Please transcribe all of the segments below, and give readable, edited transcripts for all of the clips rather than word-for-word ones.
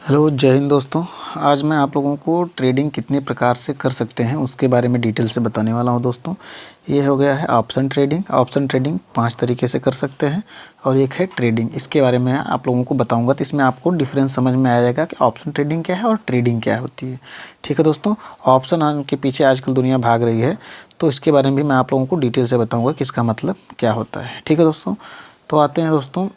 Hello, जय हिंद दोस्तों। आज मैं आप लोगों को ट्रेडिंग कितने प्रकार से कर सकते हैं उसके बारे में डिटेल से बताने वाला हूं दोस्तों। ये हो गया है ऑप्शन ट्रेडिंग। ऑप्शन ट्रेडिंग 5 तरीके से कर सकते हैं और एक है ट्रेडिंग। इसके बारे में आप लोगों को बताऊंगा, तो इसमें आपको डिफरेंस समझ में आ जाएगा कि ऑप्शन ट्रेडिंग क्या है और ट्रेडिंग क्या होती है। ठीक है दोस्तों, ऑप्शन के पीछे आजकल दुनिया भाग रही है, तो इसके बारे में भी मैं आप लोगों को डिटेल से बताऊँगा कि इसका मतलब क्या होता है। ठीक है दोस्तों, तो आते हैं दोस्तों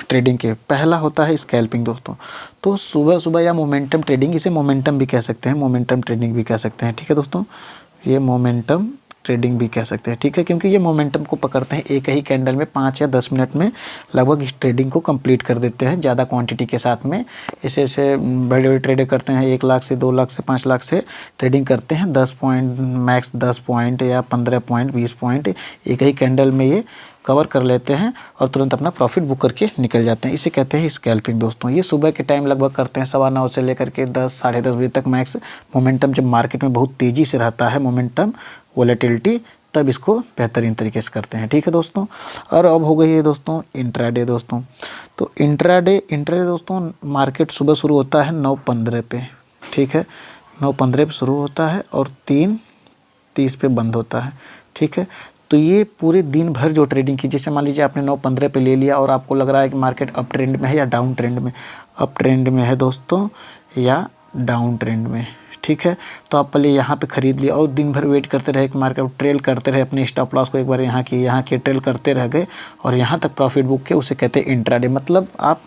ट्रेडिंग के। पहला होता है स्कैल्पिंग दोस्तों। तो सुबह सुबह या मोमेंटम ट्रेडिंग, इसे मोमेंटम भी कह सकते हैं, मोमेंटम ट्रेडिंग भी कह सकते हैं। ठीक है दोस्तों, ये मोमेंटम ट्रेडिंग भी कह सकते हैं। ठीक है, क्योंकि ये मोमेंटम को पकड़ते हैं, एक ही कैंडल में 5 या 10 मिनट में लगभग इस ट्रेडिंग को कंप्लीट कर देते हैं ज़्यादा क्वांटिटी के साथ में। ऐसे बड़े बड़े ट्रेडर करते हैं 1 लाख से 2 लाख से 5 लाख से ट्रेडिंग करते हैं। 10 पॉइंट मैक्स 10 पॉइंट या 15 पॉइंट 20 पॉइंट एक ही कैंडल में ये कवर कर लेते हैं और तुरंत अपना प्रॉफिट बुक करके निकल जाते हैं। इसे कहते हैं स्कैल्पिंग दोस्तों। ये सुबह के टाइम लगभग करते हैं 9:15 से लेकर के 10 साढ़े 10 बजे तक मैक्स। मोमेंटम जब मार्केट में बहुत तेज़ी से रहता है, मोमेंटम वोलेटिलिटी, तब इसको बेहतरीन तरीके से करते हैं। ठीक है दोस्तों, और अब हो गई है दोस्तों इंट्राडे दोस्तों। तो इंट्राडे दोस्तों, मार्केट सुबह शुरू होता है 9:15 पे। ठीक है, 9:15 पे शुरू होता है और 3:30 पे बंद होता है। ठीक है, तो ये पूरे दिन भर जो ट्रेडिंग की, जैसे मान लीजिए आपने 9:15 पे ले लिया और आपको लग रहा है कि मार्केट अप ट्रेंड में है या डाउन ट्रेंड में, अप ट्रेंड में है दोस्तों या डाउन ट्रेंड में। ठीक है, तो आप पहले यहाँ पे ख़रीद लिया और दिन भर वेट करते रहे कि मार्केट ट्रेल करते रहे, अपने स्टॉप लॉस को एक बार यहाँ की ट्रेल करते रह गए और यहाँ तक प्रॉफिट बुक किया, उसे कहते हैं इंट्राडे। मतलब आप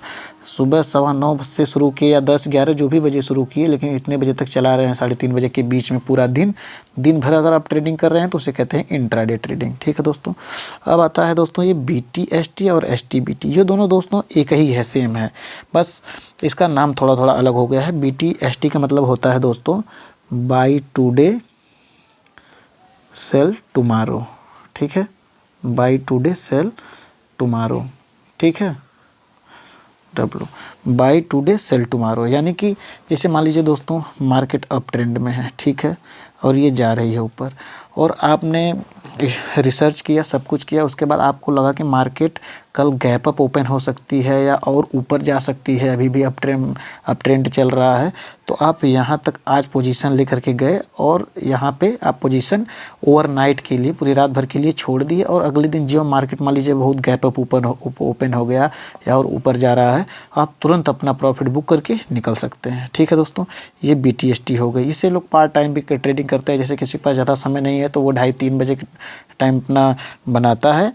सुबह 9:15 से शुरू किए या 10-11 जो भी बजे शुरू किए, लेकिन इतने बजे तक चला रहे हैं, 3:30 बजे के बीच में पूरा दिन भर अगर आप ट्रेडिंग कर रहे हैं तो उसे कहते हैं इंट्राडे ट्रेडिंग। ठीक है दोस्तों, अब आता है दोस्तों ये BTST और STBT। ये दोनों दोस्तों एक ही है, सेम है, बस इसका नाम थोड़ा थोड़ा अलग हो गया है। BTST का मतलब होता है दोस्तों बाई टुडे सेल टुमारो। ठीक है, बाई टुडे सेल टुमारो। ठीक है, बाई टुडे सेल टुमारो, यानी कि जैसे मान लीजिए दोस्तों मार्केट अप ट्रेंड में है, ठीक है, और ये जा रही है ऊपर और आपने रिसर्च किया, सब कुछ किया, उसके बाद आपको लगा कि मार्केट कल गैप अप ओपन हो सकती है या और ऊपर जा सकती है, अभी भी अप ट्रेंड चल रहा है, तो आप यहाँ तक आज पोजीशन लेकर के गए और यहाँ पे आप पोजीशन ओवरनाइट के लिए, पूरी रात भर के लिए छोड़ दिए और अगले दिन जो मार्केट मान लीजिए बहुत गैप अप ओपन हो गया या और ऊपर जा रहा है, आप तुरंत अपना प्रॉफिट बुक करके निकल सकते हैं। ठीक है दोस्तों, ये BTST हो गई। इससे लोग पार्ट टाइम भी ट्रेडिंग करते हैं, जैसे किसी के पास ज़्यादा समय नहीं है तो वो 2:30-3 बजे टाइम अपना बनाता है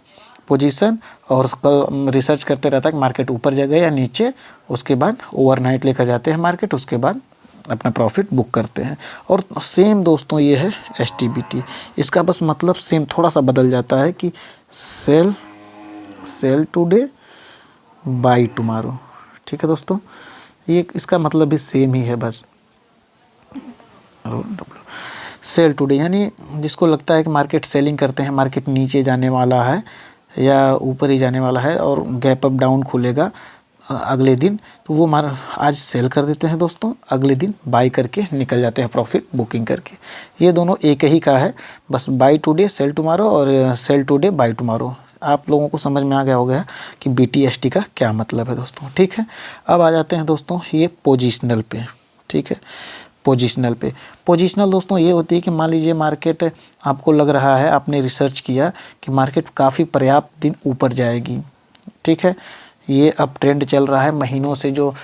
पोजीशन और उसका रिसर्च करते रहता है कि मार्केट ऊपर जा गया या नीचे, उसके बाद ओवरनाइट लेकर जाते हैं मार्केट, उसके बाद अपना प्रॉफिट बुक करते हैं। और सेम दोस्तों ये है STBT। इसका बस मतलब सेम थोड़ा सा बदल जाता है कि सेल टुडे बाई टुमारो। ठीक है दोस्तों, ये इसका मतलब भी सेम ही है, बस सेल टुडे, यानी जिसको लगता है कि मार्केट सेलिंग करते हैं, मार्केट नीचे जाने वाला है या ऊपर ही जाने वाला है और गैप अप डाउन खुलेगा अगले दिन, तो वो आज सेल कर देते हैं दोस्तों, अगले दिन बाई करके निकल जाते हैं प्रॉफिट बुकिंग करके। ये दोनों एक ही का है, बस बाई टुडे सेल टुमारो और सेल टुडे बाई टुमारो। आप लोगों को समझ में आ गया होगा कि BTST का क्या मतलब है दोस्तों। ठीक है, अब आ जाते हैं दोस्तों ये पोजिशनल पे। ठीक है, पोजिशनल दोस्तों ये होती है कि मान लीजिए मार्केट आपको लग रहा है, आपने रिसर्च किया कि मार्केट काफ़ी पर्याप्त दिन ऊपर जाएगी। ठीक है, ये अप ट्रेंड चल रहा है महीनों से, जो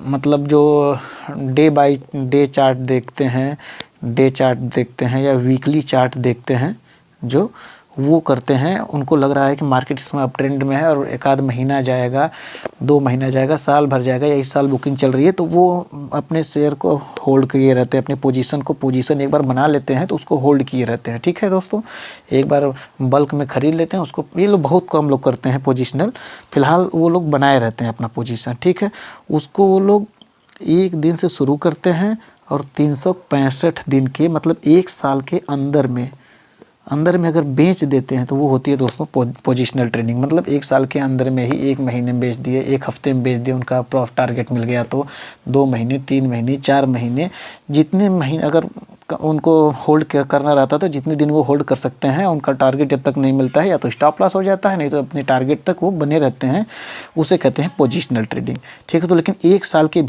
मतलब जो डे बाय डे चार्ट देखते हैं या वीकली चार्ट देखते हैं, जो वो करते हैं, उनको लग रहा है कि मार्केट इसमें अप ट्रेंड में है और 1 आध महीना जाएगा, 2 महीना जाएगा, साल भर जाएगा या इस साल बुकिंग चल रही है, तो वो अपने शेयर को होल्ड किए रहते हैं, अपने पोजीशन एक बार बना लेते हैं तो उसको होल्ड किए रहते हैं। ठीक है दोस्तों, एक बार बल्क में ख़रीद लेते हैं उसको, ये लोग बहुत कम लोग करते हैं पोजिशनल, फिलहाल वो लोग बनाए रहते हैं अपना पोजीशन। ठीक है, उसको वो लोग 1 दिन से शुरू करते हैं और 365 दिन के, मतलब 1 साल के अंदर में अगर बेच देते हैं तो वो होती है दोस्तों पोजिशनल ट्रेडिंग। मतलब 1 साल के अंदर में ही 1 महीने में बेच दिए, 1 हफ्ते में बेच दिए, उनका प्रॉफिट टारगेट मिल गया तो 2 महीने, 3 महीने, 4 महीने, जितने महीने अगर उनको होल्ड करना रहता है, तो जितने दिन वो होल्ड कर सकते हैं, उनका टारगेट जब तक नहीं मिलता है या तो स्टॉप लॉस हो जाता है, नहीं तो अपने टारगेट तक वो बने रहते हैं, उसे कहते हैं पोजिशनल ट्रेडिंग। ठीक है, तो लेकिन 1 साल के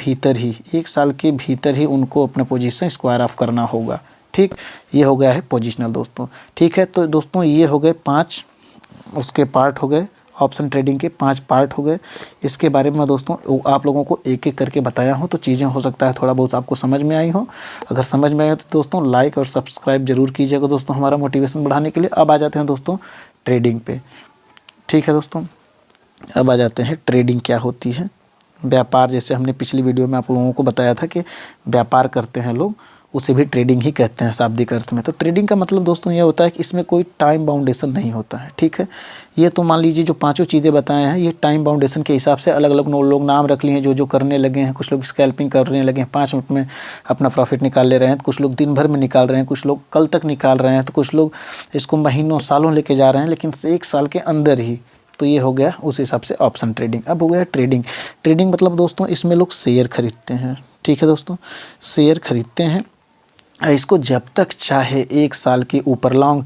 भीतर ही उनको अपना पोजीशन स्क्वायर ऑफ करना होगा। ठीक, ये हो गया है पोजिशनल दोस्तों। ठीक है, तो दोस्तों ये हो गए 5 उसके पार्ट हो गए, ऑप्शन ट्रेडिंग के 5 पार्ट हो गए। इसके बारे में दोस्तों आप लोगों को एक एक करके बताया हूँ, तो चीज़ें हो सकता है थोड़ा बहुत आपको समझ में आई हो। अगर समझ में आए तो दोस्तों लाइक और सब्सक्राइब जरूर कीजिएगा दोस्तों, हमारा मोटिवेशन बढ़ाने के लिए। अब आ जाते हैं दोस्तों ट्रेडिंग पे। ठीक है दोस्तों, अब आ जाते हैं ट्रेडिंग क्या होती है। व्यापार, जैसे हमने पिछली वीडियो में आप लोगों को बताया था कि व्यापार करते हैं लोग, उसे भी ट्रेडिंग ही कहते हैं शाब्दिक अर्थ में। तो ट्रेडिंग का मतलब दोस्तों ये होता है कि इसमें कोई टाइम बाउंडेशन नहीं होता है। ठीक है, ये तो मान लीजिए जो 5 चीज़ें बताए हैं, ये टाइम बाउंडेशन के हिसाब से अलग अलग लोग नाम रख लिए हैं, जो करने लगे हैं। कुछ लोग स्कैल्पिंग करने लगे हैं, 5 मिनट में अपना प्रॉफिट निकाल ले रहे हैं, कुछ लोग दिन भर में निकाल रहे हैं, कुछ लोग कल तक निकाल रहे हैं, तो कुछ लोग इसको महीनों सालों लेके जा रहे हैं, लेकिन 1 साल के अंदर ही। तो ये हो गया उस हिसाब से ऑप्शन ट्रेडिंग। अब हो गया ट्रेडिंग। ट्रेडिंग मतलब दोस्तों इसमें लोग शेयर खरीदते हैं। ठीक है दोस्तों, शेयर खरीदते हैं, इसको जब तक चाहे 1 साल के ऊपर लॉन्ग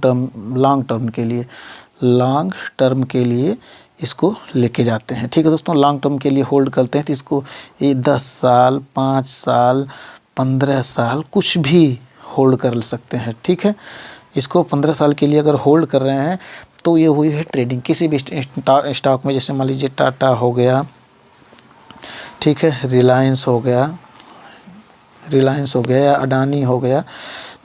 टर्म के लिए इसको लेके जाते हैं। ठीक है दोस्तों, लॉन्ग टर्म के लिए होल्ड करते हैं, तो इसको ये 10 साल, 5 साल, 15 साल कुछ भी होल्ड कर सकते हैं। ठीक है, इसको 15 साल के लिए अगर होल्ड कर रहे हैं तो ये हुई है ट्रेडिंग। किसी भी स्टॉक में, जैसे मान लीजिए टाटा हो गया, ठीक है, रिलायंस हो गया या अडानी हो गया,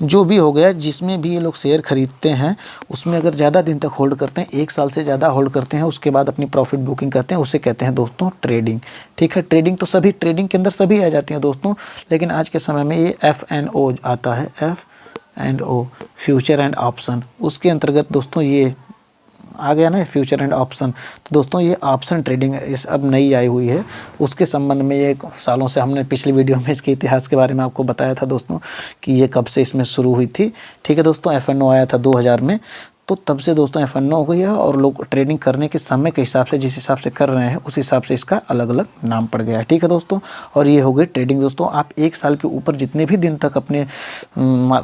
जो भी हो गया, जिसमें भी ये लोग शेयर खरीदते हैं, उसमें अगर ज़्यादा दिन तक होल्ड करते हैं, 1 साल से ज़्यादा होल्ड करते हैं, उसके बाद अपनी प्रॉफिट बुकिंग करते हैं, उसे कहते हैं दोस्तों ट्रेडिंग। ठीक है, ट्रेडिंग तो सभी ट्रेडिंग के अंदर सभी आ जाती हैं दोस्तों, लेकिन आज के समय में ये F&O आता है, F&O, फ्यूचर एंड ऑप्शन, उसके अंतर्गत दोस्तों ये आ गया ना, फ्यूचर एंड ऑप्शन। तो दोस्तों ये ऑप्शन ट्रेडिंग इस अब नई आई हुई है, उसके संबंध में ये सालों से हमने पिछली वीडियो में इसके इतिहास के बारे में आपको बताया था दोस्तों कि ये कब से इसमें शुरू हुई थी। ठीक है दोस्तों, F&O आया था 2000 में, तो तब से दोस्तों F&O हो गई है, और लोग ट्रेडिंग करने के समय के हिसाब से जिस हिसाब से कर रहे हैं उस हिसाब से इसका अलग अलग नाम पड़ गया है। ठीक है दोस्तों, और ये हो गई ट्रेडिंग। दोस्तों आप 1 साल के ऊपर जितने भी दिन तक अपने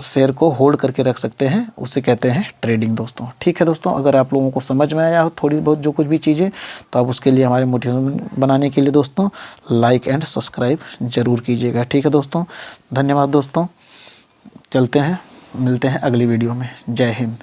शेयर को होल्ड करके रख सकते हैं, उसे कहते हैं ट्रेडिंग दोस्तों। ठीक है दोस्तों, अगर आप लोगों को समझ में आया हो थोड़ी बहुत जो कुछ भी चीज़ें, तो आप उसके लिए हमारे मोटिवेशन बनाने के लिए दोस्तों लाइक एंड सब्सक्राइब ज़रूर कीजिएगा। ठीक है दोस्तों, धन्यवाद दोस्तों, चलते हैं, मिलते हैं अगली वीडियो में। जय हिंद।